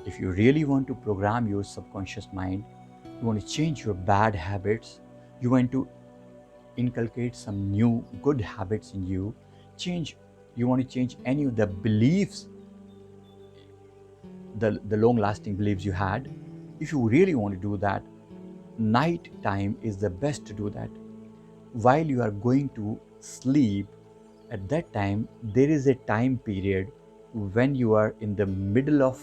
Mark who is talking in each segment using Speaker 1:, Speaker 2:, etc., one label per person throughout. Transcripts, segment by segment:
Speaker 1: If you really want to program your subconscious mind, you want to change your bad habits, you want to inculcate some new good habits in you, you want to change any of the beliefs, the long lasting beliefs you had. If you really want to do that, night time is the best to do that. While you are going to sleep, at that time there is a time period when you are in the middle of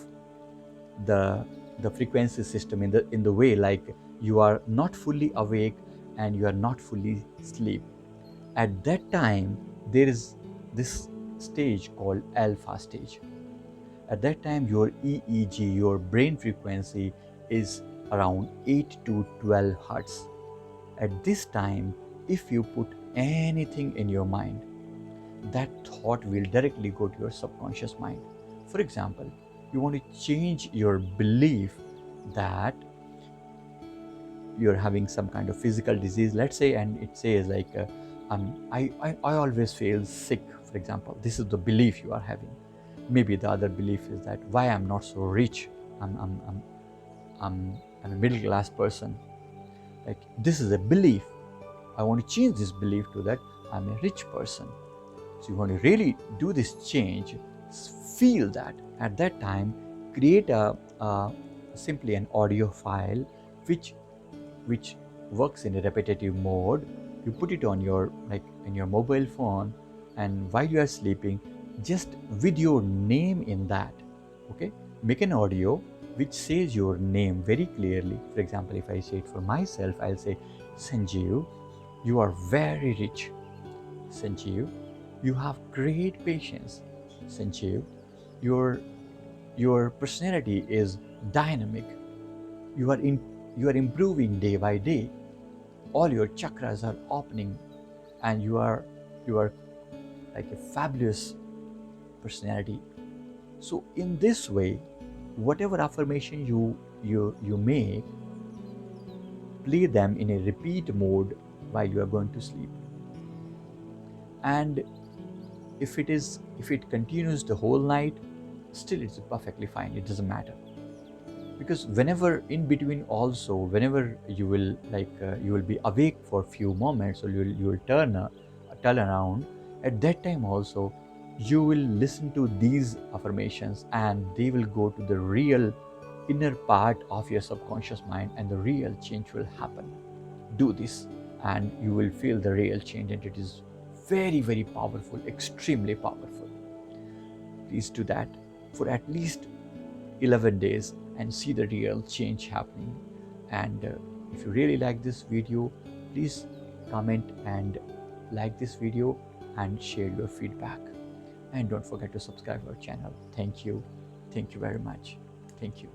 Speaker 1: the frequency system, in the way like you are not fully awake and you are not fully asleep. At that time there is this stage called alpha stage. At that time your EEG, your brain frequency, is around 8 to 12 hertz. At this time, if you put anything in your mind, that thought will directly go to your subconscious mind. For example, you want to change your belief that you're having some kind of physical disease, let's say, and it says like, I always feel sick, for example. This is the belief you are having. Maybe the other belief is that why I'm not so rich. I'm a middle class person. Like, this is a belief. I want to change this belief to that I'm a rich person. So you want to really do this change, feel that. At that time, create simply an audio file which works in a repetitive mode. You put it on your, like, in your mobile phone, and while you are sleeping, just with your name in that. Okay, make an audio which says your name very clearly. For example, if I say it for myself, I'll say, Sanjiv, you are very rich. Sanjiv, you have great patience. Sanjiv, your personality is dynamic. You are improving day by day. All your chakras are opening, and you are like a fabulous personality. So in this way, whatever affirmation you make, play them in a repeat mode while you are going to sleep. And if it continues the whole night, still it's perfectly fine. It doesn't matter, because whenever in between also, whenever you will you will be awake for a few moments, or you will turn around, at that time also you will listen to these affirmations, and they will go to the real inner part of your subconscious mind, and the real change will happen. Do this and you will feel the real change, and it is very, very powerful, extremely powerful. Please do that for at least 11 days and see the real change happening. And if you really like this video, please comment and like this video and share your feedback. And don't forget to subscribe our channel. Thank you very much. Thank you.